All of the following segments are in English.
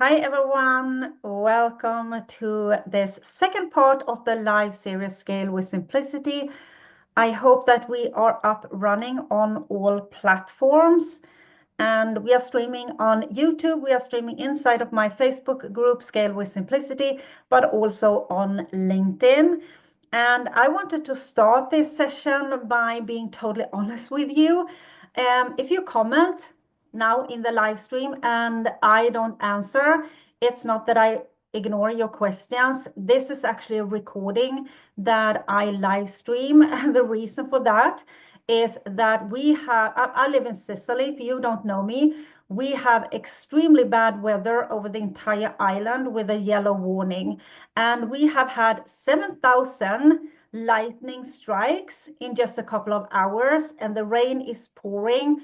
Hi everyone, welcome to this second part of the live series Scale with Simplicity. I hope that we are up running on all platforms and we are streaming on YouTube, we are streaming inside of my Facebook group Scale with Simplicity, but also on LinkedIn. And I wanted to start this session by being totally honest with you. If you comment now in the live stream and I don't answer, it's not that I ignore your questions. This is actually a recording that I live stream. And the reason for that is that I live in Sicily. If you don't know me, we have extremely bad weather over the entire island with a yellow warning. And we have had 7,000 lightning strikes in just a couple of hours, and the rain is pouring.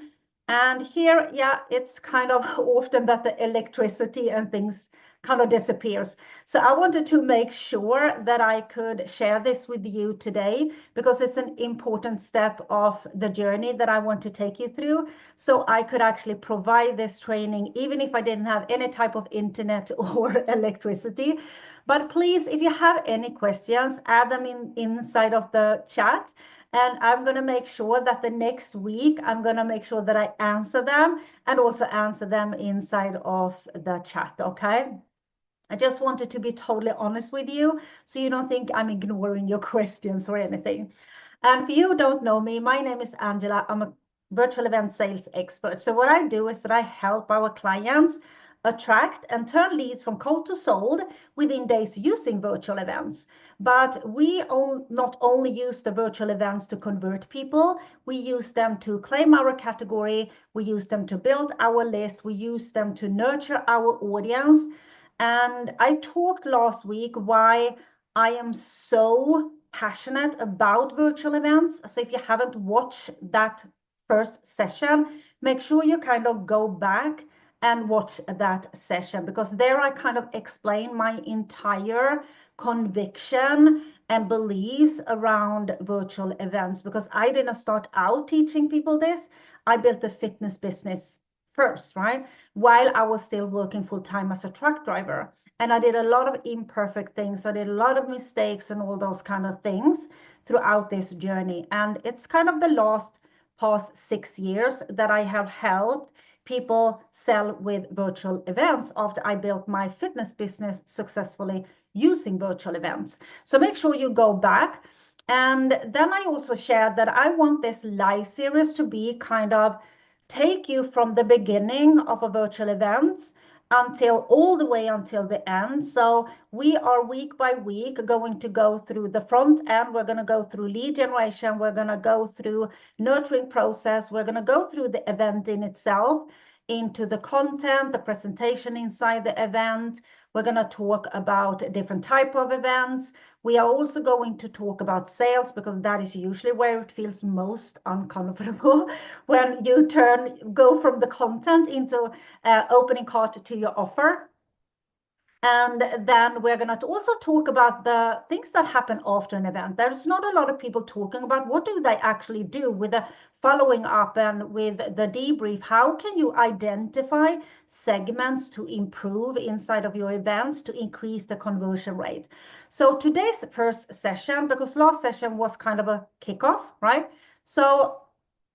And here, yeah, it's kind of often that the electricity and things kind of disappears. So I wanted to make sure that I could share this with you today because it's an important step of the journey that I want to take you through. So I could actually provide this training even if I didn't have any type of internet or electricity. But please, if you have any questions, add them inside of the chat. And I'm going to make sure that the next week, I'm going to make sure that I answer them and also answer them inside of the chat, okay? I just wanted to be totally honest with you so you don't think I'm ignoring your questions or anything. And if you don't know me, my name is Angela. I'm a virtual event sales expert. So what I do is that I help our clients attract and turn leads from cold to sold within days using virtual events. But we not only use the virtual events to convert people, we use them to claim our category, we use them to build our list, we use them to nurture our audience. And I talked last week why I am so passionate about virtual events. So if you haven't watched that first session, make sure you kind of go back and watch that session because there I kind of explain my entire conviction and beliefs around virtual events because I didn't start out teaching people this. I built a fitness business first, right? While I was still working full time as a truck driver. And I did a lot of imperfect things. I did a lot of mistakes and all those kind of things throughout this journey. And it's kind of the past 6 years that I have helped people sell with virtual events after I built my fitness business successfully using virtual events. So make sure you go back. And then I also shared that I want this live series to be kind of take you from the beginning of a virtual event until all the way until the end. So we are week by week going to go through the front end. We're going to go through lead generation. We're going to go through nurturing process. We're going to go through the event in itself, into the content, the presentation inside the event. We're going to talk about different type of events. We are also going to talk about sales because that is usually where it feels most uncomfortable when you go from the content into opening cart to your offer. And then we're going to also talk about the things that happen after an event. There's not a lot of people talking about what do they actually do with the following up and with the debrief. How can you identify segments to improve inside of your events to increase the conversion rate? So today's first session, because last session was kind of a kickoff, right? So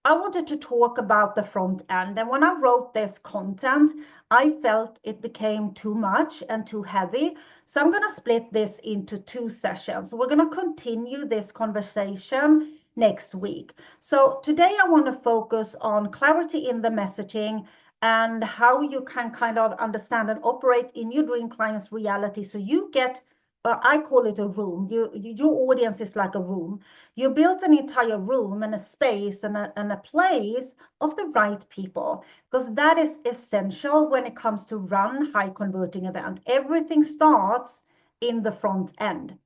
I wanted to talk about the front end. And when I wrote this content, I felt it became too much and too heavy. So I'm going to split this into 2 sessions. We're going to continue this conversation next week. So today I want to focus on clarity in the messaging and how you can kind of understand and operate in your dream client's reality so you get I call it a room. Your audience is like a room. You build an entire room and a space and a place of the right people, because that is essential when it comes to run high converting event. Everything starts in the front end.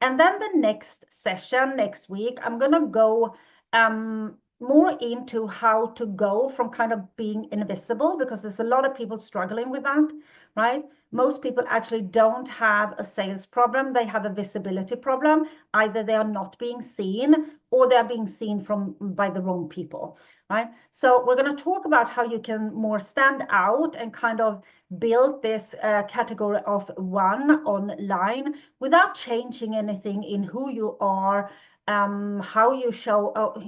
And then the next session next week, I'm going to go more into how to go from kind of being invisible, because there's a lot of people struggling with that, right? most people actually don't have a sales problem. They have a visibility problem. Either they are not being seen or they are being seen by the wrong people, right? So we're going to talk about how you can more stand out and kind of build this category of one online without changing anything in who you are, how you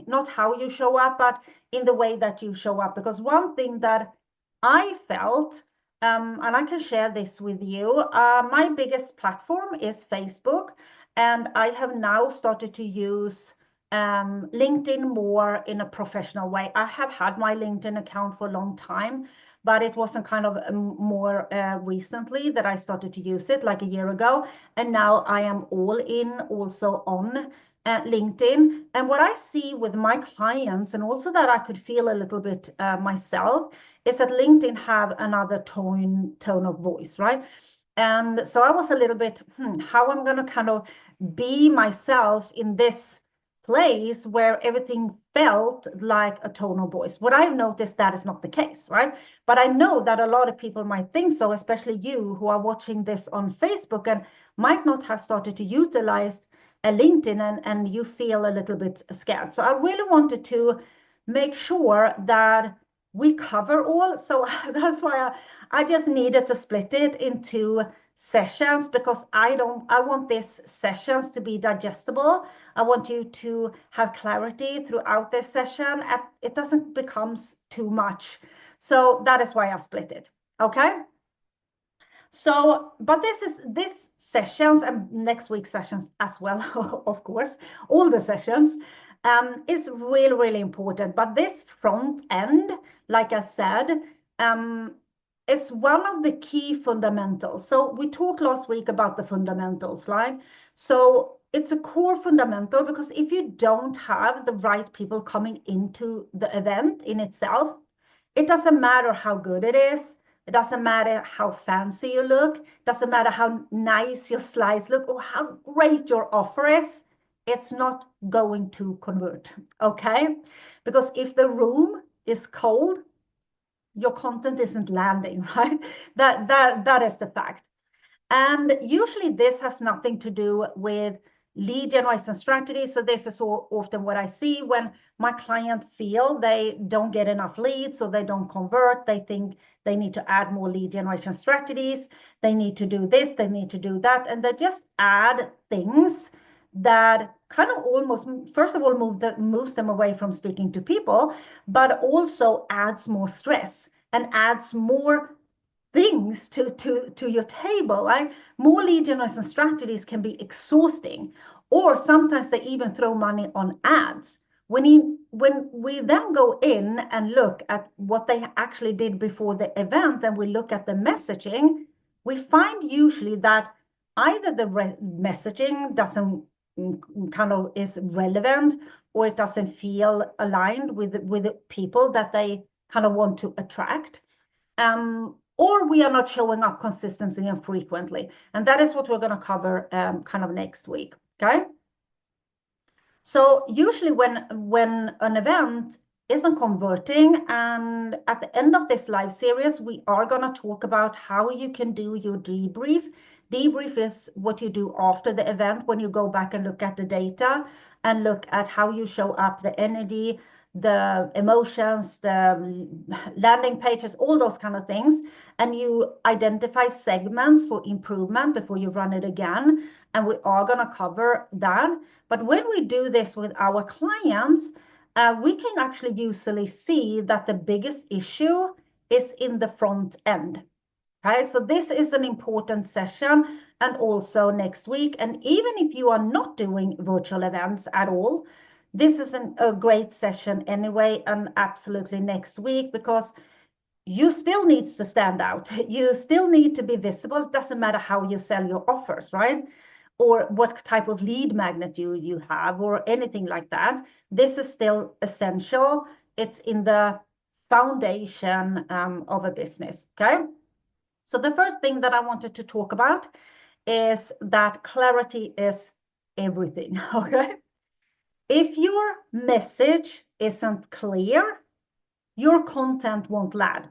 not how you show up, but in the way that you show up. Because one thing that I felt, and I can share this with you, my biggest platform is Facebook, and I have now started to use LinkedIn more in a professional way. I have had my LinkedIn account for a long time, but it wasn't kind of more recently that I started to use it, like a year ago. And now I am all in also on LinkedIn. And what I see with my clients, and also that I could feel a little bit myself, is that LinkedIn have another tone of voice, right? And so I was a little bit, how I'm going to kind of be myself in this place where everything felt like a tone of voice. What I've noticed, that is not the case, right? But I know that a lot of people might think so, especially you who are watching this on Facebook and might not have started to utilize a LinkedIn, and you feel a little bit scared. So I really wanted to make sure that we cover all. So that's why I just needed to split it into sessions, because I want these sessions to be digestible. I want you to have clarity throughout this session. It doesn't become too much. So that is why I split it. Okay. So, but this sessions and next week's sessions as well, of course, all the sessions is really, really important. But this front end, like I said, is one of the key fundamentals. So we talked last week about the fundamentals, right? So it's a core fundamental, because if you don't have the right people coming into the event in itself, it doesn't matter how good it is. It doesn't matter how fancy you look. It doesn't matter how nice your slides look or how great your offer is. It's not going to convert, okay? Because if the room is cold, your content isn't landing, right? That is the fact. And usually this has nothing to do with lead generation strategy. So this is so often what I see when my client feel they don't get enough leads, so they don't convert. They think they need to add more lead generation strategies. They need to do this, they need to do that. And they just add things that kind of almost, first of all, moves them away from speaking to people, but also adds more stress and adds more things to your table, right? More lead generation strategies can be exhausting, or sometimes they even throw money on ads. When we then go in and look at what they actually did before the event, and we look at the messaging, we find usually that either the messaging doesn't kind of is relevant, or it doesn't feel aligned with the people that they kind of want to attract. Or we are not showing up consistently and frequently. And that is what we're going to cover kind of next week, okay? So usually when an event isn't converting, and at the end of this live series, we are going to talk about how you can do your debrief. Debrief is what you do after the event, when you go back and look at the data and look at how you show up, the energy, the emotions, the landing pages, all those kind of things. And you identify segments for improvement before you run it again. And we are going to cover that. But when we do this with our clients, we can actually usually see that the biggest issue is in the front end. Okay, so this is an important session, and also next week. And even if you are not doing virtual events at all, this is a great session anyway, and absolutely next week, because you still need to stand out. You still need to be visible. It doesn't matter how you sell your offers, right? Or what type of lead magnet you have, or anything like that. This is still essential. It's in the foundation of a business, okay? So the first thing that I wanted to talk about is that clarity is everything, okay? If your message isn't clear, your content won't land,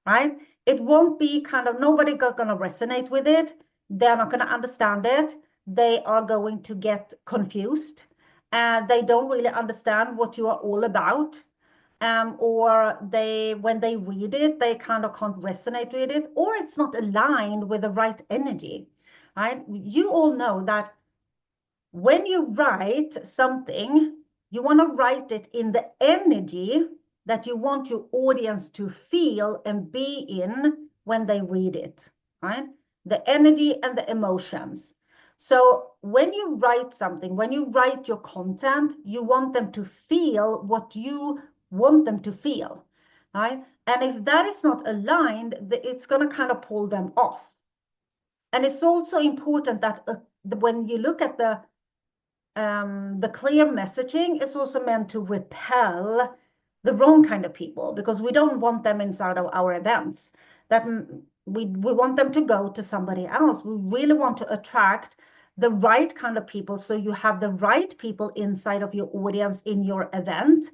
right? It won't be kind of, nobody going to resonate with it. They're not going to understand it. They are going to get confused, and they don't really understand what you are all about. Or when they read it, they kind of can't resonate with it, or it's not aligned with the right energy, right? You all know that when you write something, you want to write it in the energy that you want your audience to feel and be in when they read it, right? The energy and the emotions. So when you write something, when you write your content, you want them to feel what you want them to feel, right? And if that is not aligned, it's going to kind of pull them off. And it's also important that when you look at the clear messaging, is also meant to repel the wrong kind of people, because we don't want them inside of our events. That we want them to go to somebody else. We really want to attract the right kind of people, so you have the right people inside of your audience in your event.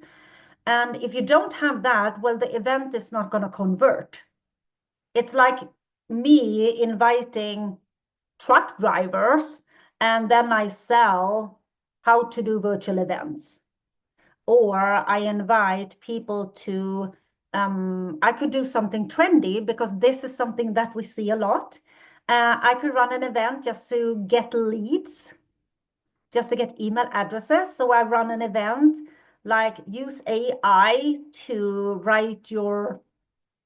And if you don't have that, well, the event is not going to convert. It's like me inviting truck drivers, and then I sell how to do virtual events. Or I invite people to, I could do something trendy, because this is something that we see a lot. I could run an event just to get leads, just to get email addresses. So I run an event like use AI to write your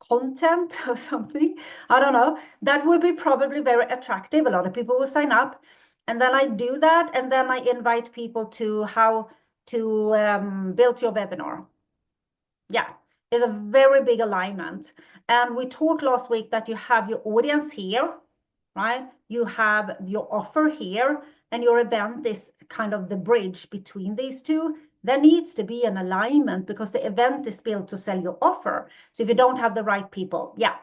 content or something. I don't know. That would be probably very attractive. A lot of people will sign up. And then I do that. And then I invite people to how to build your webinar. Yeah, it's a very big alignment. And we talked last week that you have your audience here, right? You have your offer here, and your event is kind of the bridge between these two. There needs to be an alignment, because the event is built to sell your offer. So if you don't have the right people, yeah,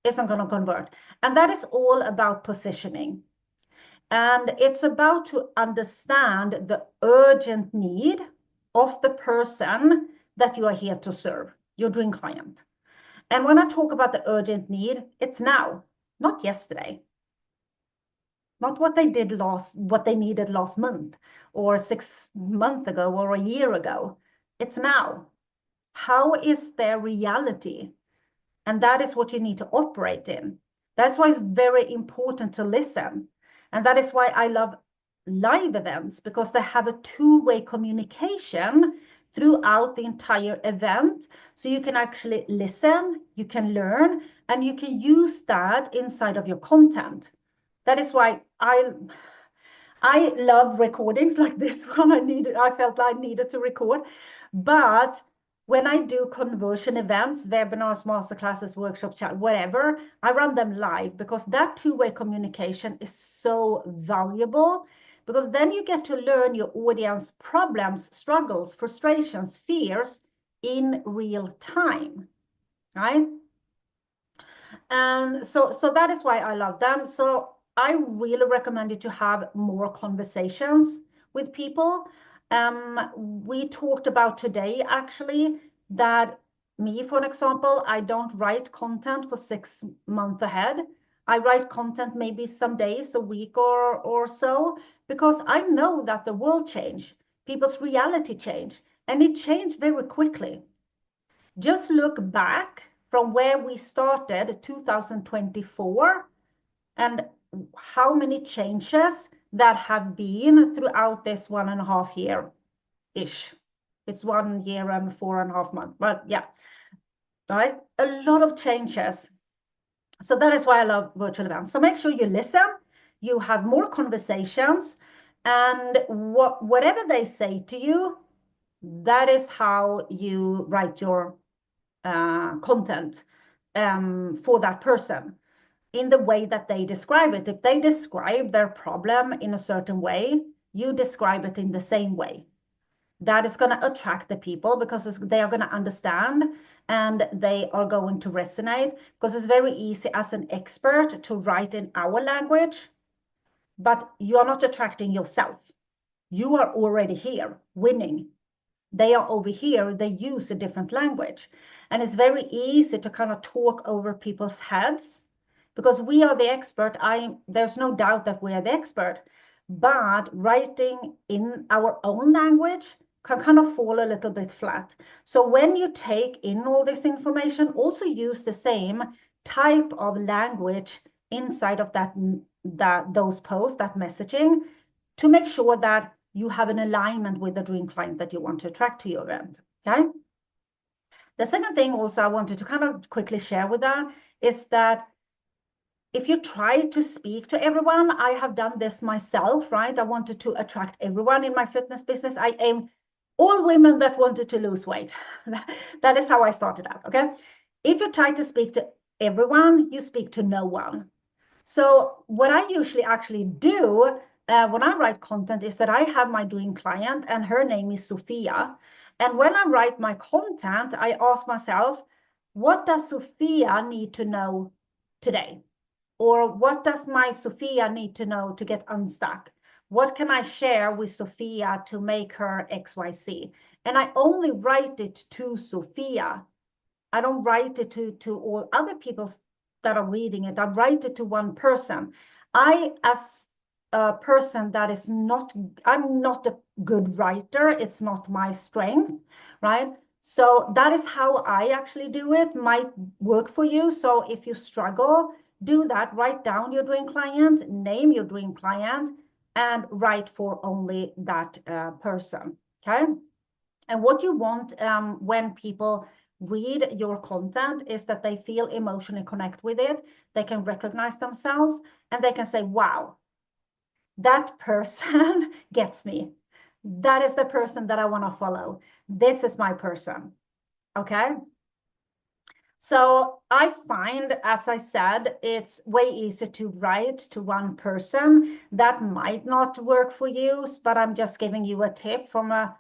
it's not going to convert. And that is all about positioning. And it's about to understand the urgent need of the person that you are here to serve, your dream client. And when I talk about the urgent need, it's now, not yesterday. Not what they did what they needed last month or 6 months ago or a year ago. It's now. How is their reality? And that is what you need to operate in. That's why it's very important to listen. And that is why I love live events, because they have a two-way communication throughout the entire event. So you can actually listen, you can learn, and you can use that inside of your content. That is why I love recordings like this one. I felt I needed to record. But when I do conversion events, webinars, masterclasses, workshops, chat, whatever, I run them live, because that two-way communication is so valuable, because then you get to learn your audience problems, struggles, frustrations, fears in real time, right? And so that is why I love them. So I really recommend you to have more conversations with people. We talked about today, actually, that me, for an example, I don't write content for 6 months ahead. I write content maybe some days, a week or so, because I know that the world changed, people's reality changed, and it changed very quickly. Just look back from where we started 2024, and how many changes that have been throughout this 1.5 year-ish. It's 1 year and 4.5 months, but yeah, right? A lot of changes. So that is why I love virtual events. So make sure you listen, you have more conversations, and whatever they say to you, that is how you write your content for that person in the way that they describe it. If they describe their problem in a certain way, you describe it in the same way. That is going to attract the people, because they are going to understand, and they are going to resonate, because it's very easy as an expert to write in our language, but you are not attracting yourself. You are already here winning. They are over here, they use a different language. And it's very easy to kind of talk over people's heads because we are the expert. There's no doubt that we are the expert, but writing in our own language can kind of fall a little bit flat. So when you take in all this information, also use the same type of language inside of those posts, that messaging, to make sure that you have an alignment with the dream client that you want to attract to your event. Okay. The second thing also I wanted to kind of quickly share with that is that if you try to speak to everyone, I have done this myself, right? I wanted to attract everyone in my fitness business. I aimed all women that wanted to lose weight. That is how I started out, okay? If you try to speak to everyone, you speak to no one. So what I usually actually do when I write content is that I have my dream client and her name is Sophia. And when I write my content, I ask myself, what does Sophia need to know today? Or what does my Sophia need to know to get unstuck? What can I share with Sophia to make her XYZ? And I only write it to Sophia. I don't write it to all other people that are reading it. I write it to one person. As a person that is not, I'm not a good writer. It's not my strength, right? So that is how I actually do it. Might work for you. So if you struggle, do that. Write down your dream client, name your dream client, and write for only that person. Okay. And what you want when people read your content is that they feel emotionally connect with it. They can recognize themselves and they can say, wow, that person gets me. That is the person that I want to follow. This is my person. Okay. So I find, as I said, it's way easier to write to one person. That might not work for you, but I'm just giving you a tip from a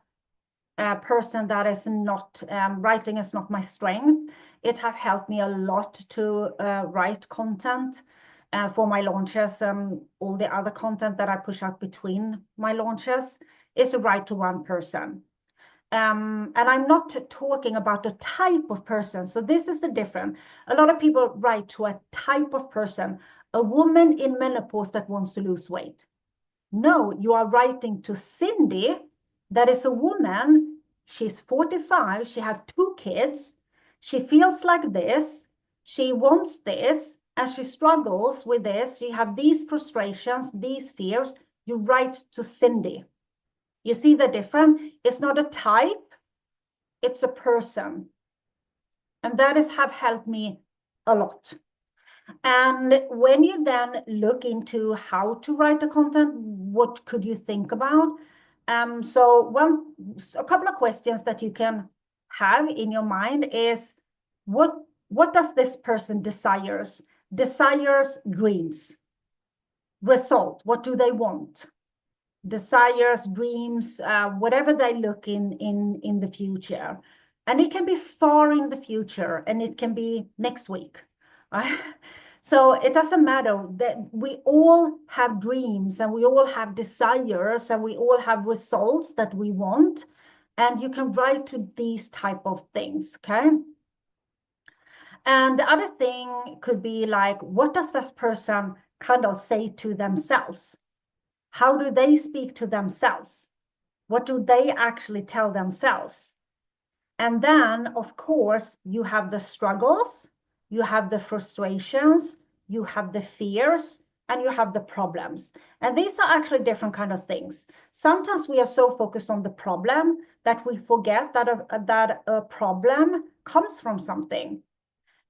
person that is not, writing is not my strength. It have helped me a lot to write content for my launches. All the other content that I push out between my launches is to write to one person. And I'm not talking about a type of person. So this is the difference. A lot of people write to a type of person, a woman in menopause that wants to lose weight. No, you are writing to Cindy, that is a woman. She's 45. She has 2 kids. She feels like this. She wants this, and she struggles with this. She have these frustrations, these fears. You write to Cindy. You see the difference? It's not a type, it's a person. And that have helped me a lot. And when you then look into how to write the content, what could you think about? So a couple of questions that you can have in your mind is, what does this person desires? Desires, dreams. Result, what do they want? Desires, dreams, whatever they look in the future. And it can be far in the future, and it can be next week. So it doesn't matter, that we all have dreams and we all have desires and we all have results that we want. And you can write to these type of things, okay? And the other thing could be like, what does this person kind of say to themselves? How do they speak to themselves? What do they actually tell themselves? And then, of course, you have the struggles, you have the frustrations, you have the fears, and you have the problems. And these are actually different kind of things. Sometimes we are so focused on the problem that we forget that a problem comes from something.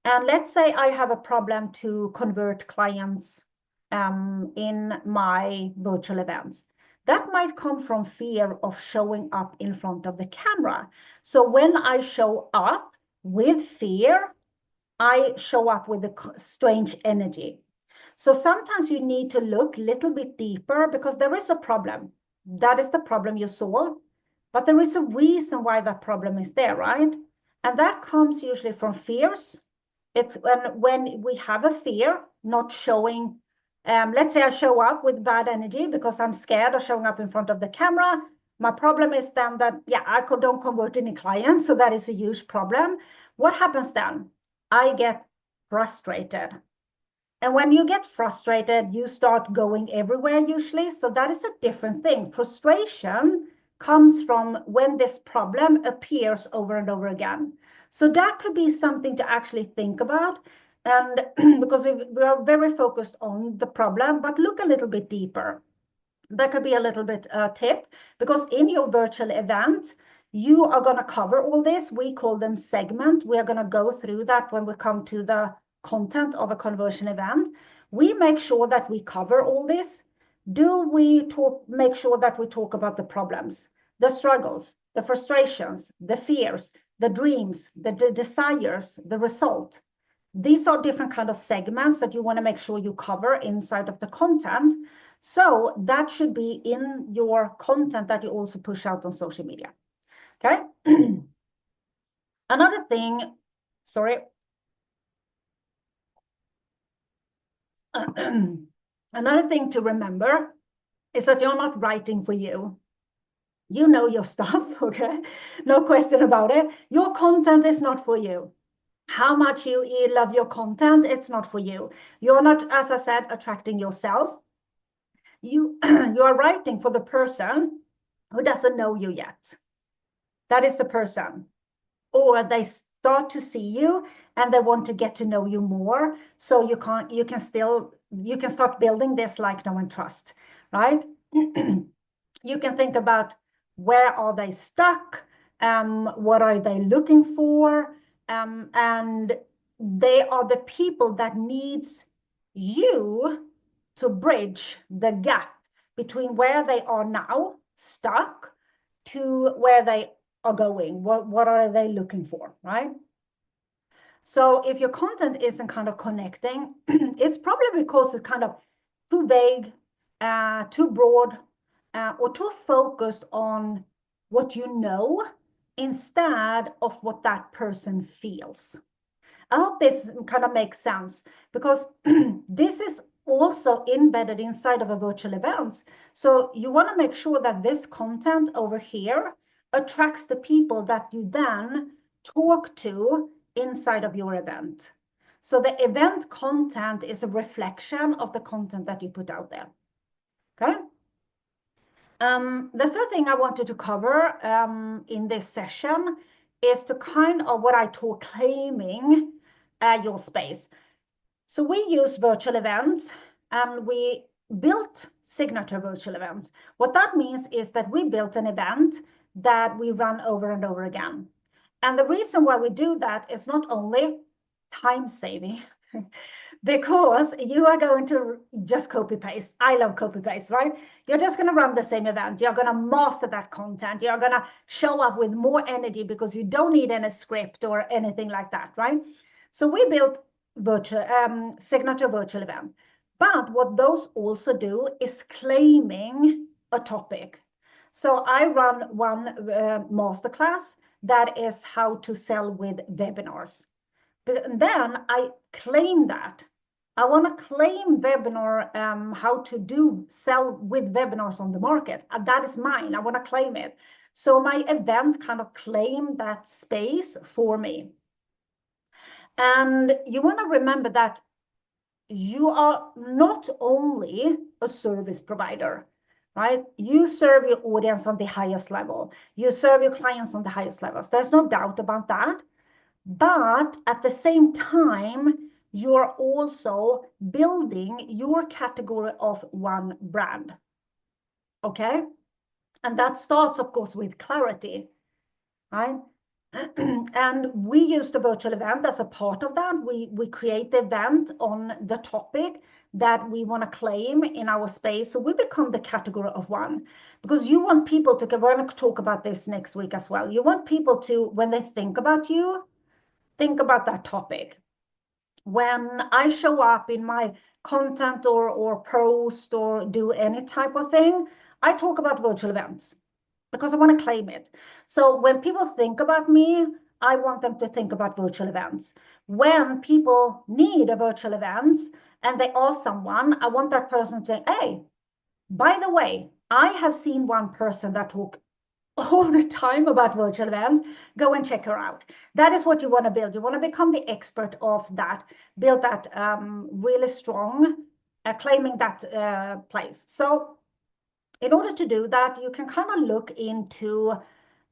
And let's say I have a problem to convert clients in my virtual events. That might come from fear of showing up in front of the camera. So when I show up with fear, I show up with a strange energy. So sometimes you need to look a little bit deeper because there is a problem. That is the problem you solve. But there is a reason why that problem is there, right? And that comes usually from fears. It's when we have a fear, not showing, let's say I show up with bad energy because I'm scared of showing up in front of the camera. My problem is then that, yeah, I don't convert any clients, so that is a huge problem. What happens then? I get frustrated. And when you get frustrated, you start going everywhere usually. So that is a different thing. Frustration comes from when this problem appears over and over again. So that could be something to actually think about. And because we are very focused on the problem, but look a little bit deeper. That could be a little bit tip, because in your virtual event, you are going to cover all this. We call them segment. We are going to go through that when we come to the content of a conversion event. We make sure that we cover all this. Do we make sure that we talk about the problems, the struggles, the frustrations, the fears, the dreams, the desires, the result? These are different kind of segments that you want to make sure you cover inside of the content. So that should be in your content that you also push out on social media. Okay. Another thing, sorry. Another thing to remember is that you're not writing for you. You know your stuff, okay? No question about it. Your content is not for you. How much you love your content, it's not for you. You're not, as I said, attracting yourself. You are writing for the person who doesn't know you yet. That is the person. Or they start to see you and they want to get to know you more. So you can start building this like, know, and trust, right? You can think about, where are they stuck? What are they looking for? And they are the people that needs you to bridge the gap between where they are now, stuck, to where they are going. What are they looking for, right? So if your content isn't kind of connecting, it's probably because it's kind of too vague, too broad, or too focused on what you know instead of what that person feels. I hope this kind of makes sense, because this is also embedded inside of a virtual event. So you want to make sure that this content over here attracts the people that you then talk to inside of your event. So the event content is a reflection of the content that you put out there. Okay. The third thing I wanted to cover in this session is to kind of what I call claiming your space. So we use virtual events, and we built signature virtual events. What that means is that we built an event that we run over and over again. And the reason why we do that is not only time saving, because you are going to just copy paste. I love copy paste, right? You're just going to run the same event. You're going to master that content. You're going to show up with more energy because you don't need any script or anything like that, right? So we built virtual signature virtual event. But what those also do is claiming a topic. So I run one masterclass that is how to sell with webinars. But then I claim that. I want to claim webinar, how to sell with webinars on the market. That is mine. I want to claim it. So my event kind of claim that space for me. And you want to remember that you are not only a service provider, right? You serve your audience on the highest level. You serve your clients on the highest levels. There's no doubt about that. But at the same time, you're also building your category of one brand. Okay? And that starts, of course, with clarity, right? And we use the virtual event as a part of that. We create the event on the topic that we want to claim in our space. So we become the category of one, because you want people to, we're going to talk about this next week as well. You want people to, when they think about you, think about that topic. When I show up in my content or post or do any type of thing, I talk about virtual events because I want to claim it. So when people think about me, I want them to think about virtual events. When people need a virtual event and they ask someone, I want that person to say, hey, by the way, I have seen one person that talk all the time about virtual events, go and check her out. That is what you want to build. You want to become the expert of that, build that really strong, claiming that place. So in order to do that, you can kind of look into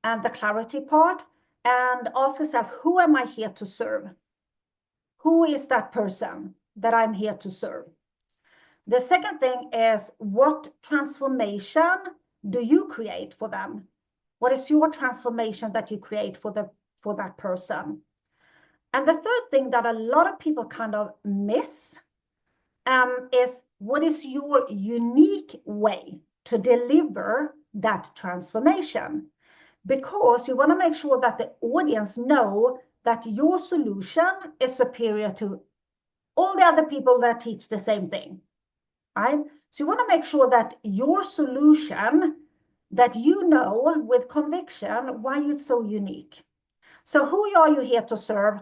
the clarity part and ask yourself, who am I here to serve? Who is that person that I'm here to serve? The second thing is, what transformation do you create for them? What is your transformation that you create for that person? And the third thing that a lot of people kind of miss is, what is your unique way to deliver that transformation? Because you want to make sure that the audience know that your solution is superior to all the other people that teach the same thing, right? So you want to make sure that your solution, that you know with conviction why it's so unique. So who are you here to serve?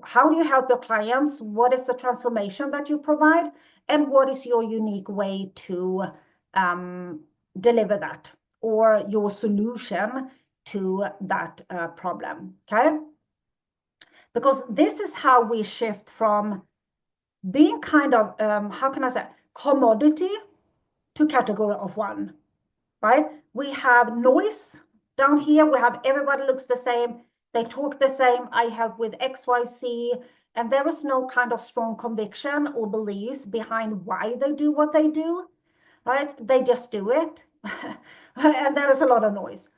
How do you help your clients? What is the transformation that you provide? And what is your unique way to deliver that, or your solution to that problem, okay? Because this is how we shift from being kind of, how can I say, commodity to category of one, right? We have noise down here. We have everybody looks the same. They talk the same. I help with X, Y, Z. And there is no kind of strong conviction or beliefs behind why they do what they do, right? They just do it. And there is a lot of noise.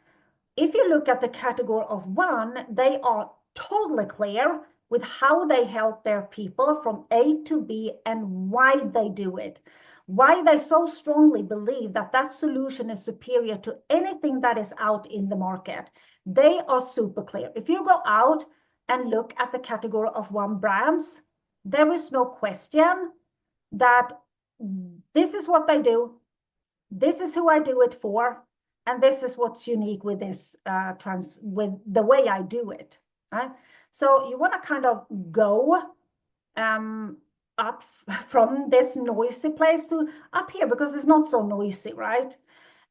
If you look at the category of one, they are totally clear with how they help their people from A to B and why they do it. Why they so strongly believe that that solution is superior to anything that is out in the market. They are super clear. If you go out and look at the category of one brands, there is no question that this is what they do. This is who I do it for. And this is what's unique with this with the way I do it, right? So you want to kind of go up from this noisy place to up here, because it's not so noisy, right?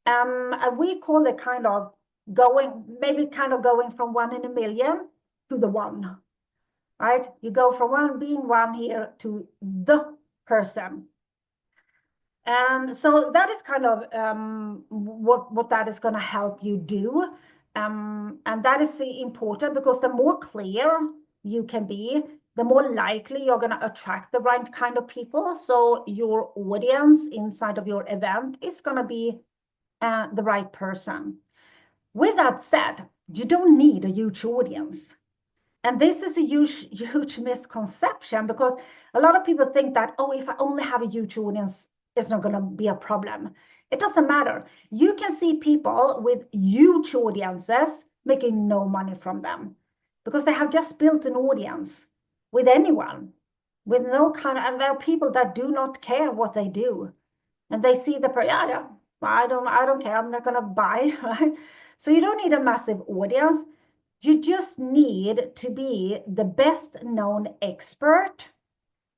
And we call it kind of going, maybe kind of going from 1 in a million to the one, right? You go from one being one here to the person. And so that is kind of what that is going to help you do. And that is important, because the more clear you can be, the more likely you're going to attract the right kind of people. So your audience inside of your event is going to be the right person. With that said, you don't need a huge audience. And this is a huge misconception, because a lot of people think that, oh, if I only have a huge audience, it's not going to be a problem. It doesn't matter. You can see people with huge audiences making no money from them, because they have just built an audience with anyone, with no kind of, and there are people that do not care what they do. And they see yeah, I don't care. I'm not going to buy, right? So you don't need a massive audience. You just need to be the best known expert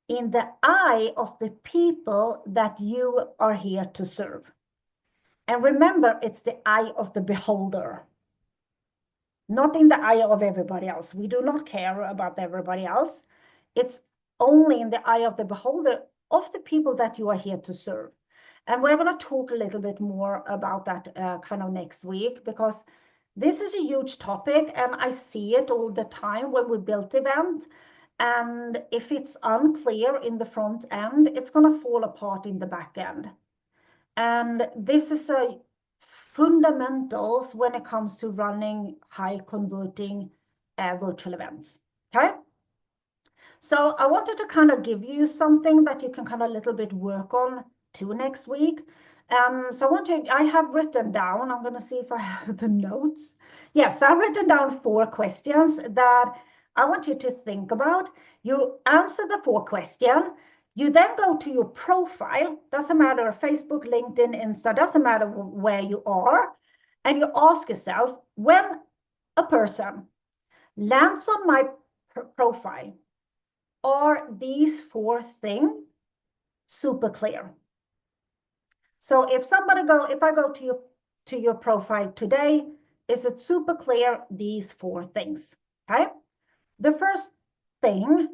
in the eye of the people that you are here to serve. And remember, it's the eye of the beholder, not in the eye of everybody else. We do not care about everybody else. It's only in the eye of the beholder of the people that you are here to serve. And we're going to talk a little bit more about that kind of next week, because this is a huge topic, and I see it all the time when we build event. And if it's unclear in the front end, it's going to fall apart in the back end. And this is a fundamentals when it comes to running high converting virtual events. Okay. So I wanted to kind of give you something that you can kind of a little bit work on to next week. So I have written down, I'm going to see if I have the notes. Yes, I've written down 4 questions that I want you to think about. You answer the 4 questions. You then go to your profile, doesn't matter, Facebook, LinkedIn, Insta, doesn't matter where you are. And you ask yourself, when a person lands on my profile, are these 4 things super clear? So if I go to your profile today, Is it super clear, these 4 things? Okay. The first thing,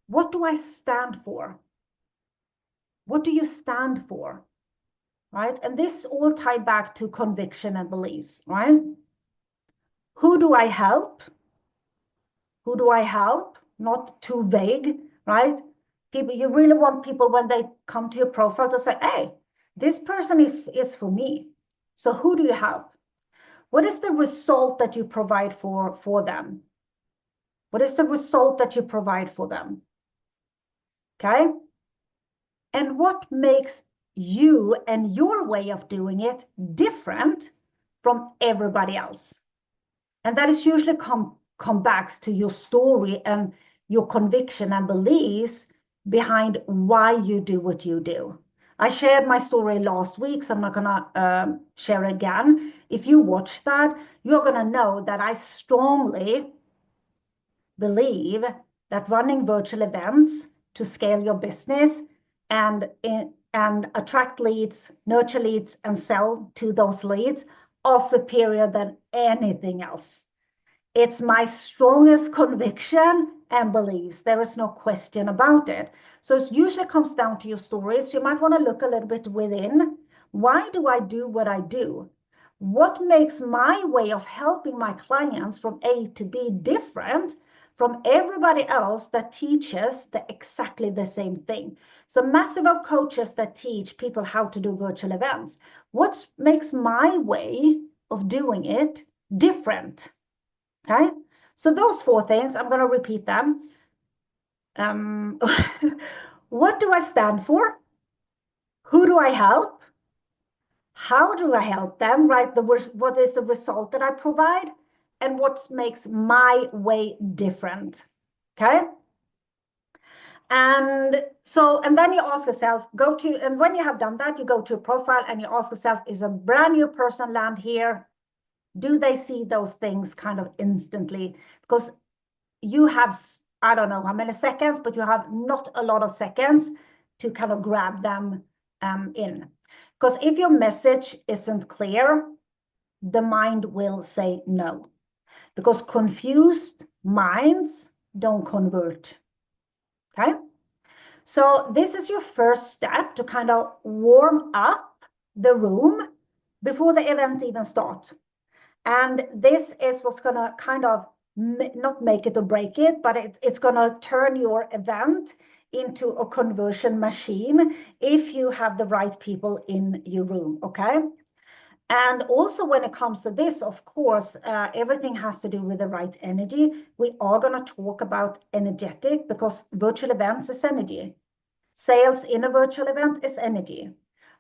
what do I stand for? What do you stand for? Right? And this all ties back to conviction and beliefs, right? Who do I help? Who do I help? Not too vague, right? People, you really want people when they come to your profile to say, hey, this person is for me. So who do you help? What is the result that you provide for them? What is the result that you provide for them? Okay. And what makes you and your way of doing it different from everybody else? And that is usually come back to your story and your conviction and beliefs behind why you do what you do. I shared my story last week, so I'm not gonna share again. If you watch that, you're gonna know that I strongly believe that running virtual events to scale your business and attract leads, nurture leads, and sell to those leads are superior than anything else. It's my strongest conviction and beliefs. There is no question about it. So it usually comes down to your stories. You might want to look a little bit within. Why do I do what I do? What makes my way of helping my clients from A to B different from everybody else that teaches exactly the same thing? So massive of coaches that teach people how to do virtual events. What makes my way of doing it different? Okay, so those 4 things, I'm going to repeat them. What do I stand for? Who do I help? How do I help them? Right? What is the result that I provide? And what makes my way different? Okay. And then you ask yourself, and when you have done that, you go to a profile and you ask yourself, is a brand new person land here? Do they see those things kind of instantly? Because you have, I don't know how many seconds, but you have not a lot of seconds to kind of grab them in. Because if your message isn't clear, the mind will say no. Because confused minds don't convert. Okay? So this is your first step to kind of warm up the room before the event even starts. And this is what's going to kind of not make it or break it, but it's going to turn your event into a conversion machine if you have the right people in your room, okay? And also when it comes to this, of course, everything has to do with the right energy. We are going to talk about energetic because virtual events is energy. Sales in a virtual event is energy.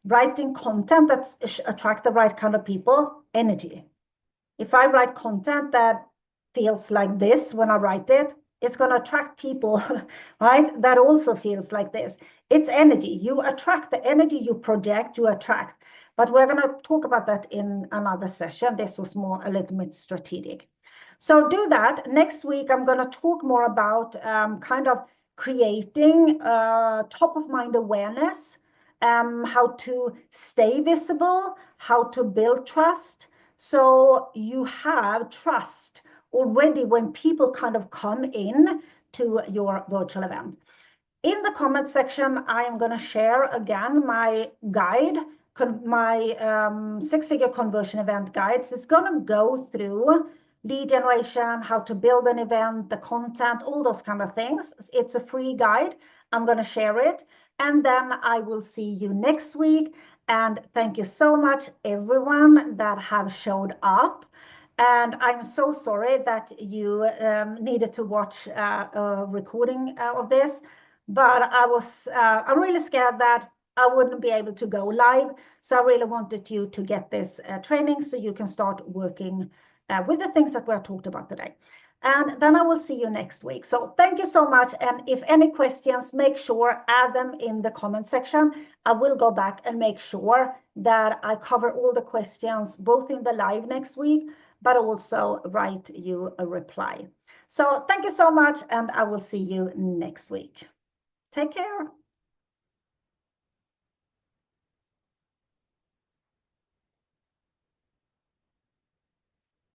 Writing content that attract the right kind of people, energy. If I write content that feels like this when I write it, it's going to attract people, right? That also feels like this. It's energy. You attract the energy you project, you attract. But we're going to talk about that in another session. This was more a little bit strategic. So do that. Next week, I'm going to talk more about kind of creating top of mind awareness, how to stay visible, how to build trust. So you have trust already when people kind of come in to your virtual event. In the comment section, I am going to share again my guide, my 6-figure conversion event guides. It's going to go through lead generation, how to build an event, the content, all those kind of things. It's a free guide. I'm going to share it. And then I will see you next week. And thank you so much, everyone that have showed up. And I'm so sorry that you needed to watch a recording of this. But I'm really scared that I wouldn't be able to go live. So I really wanted you to get this training so you can start working with the things that we talked about today. And then I will see you next week. So thank you so much. And if any questions, make sure add them in the comment section. I will go back and make sure that I cover all the questions, both in the live next week, but also write you a reply. So thank you so much. And I will see you next week. Take care.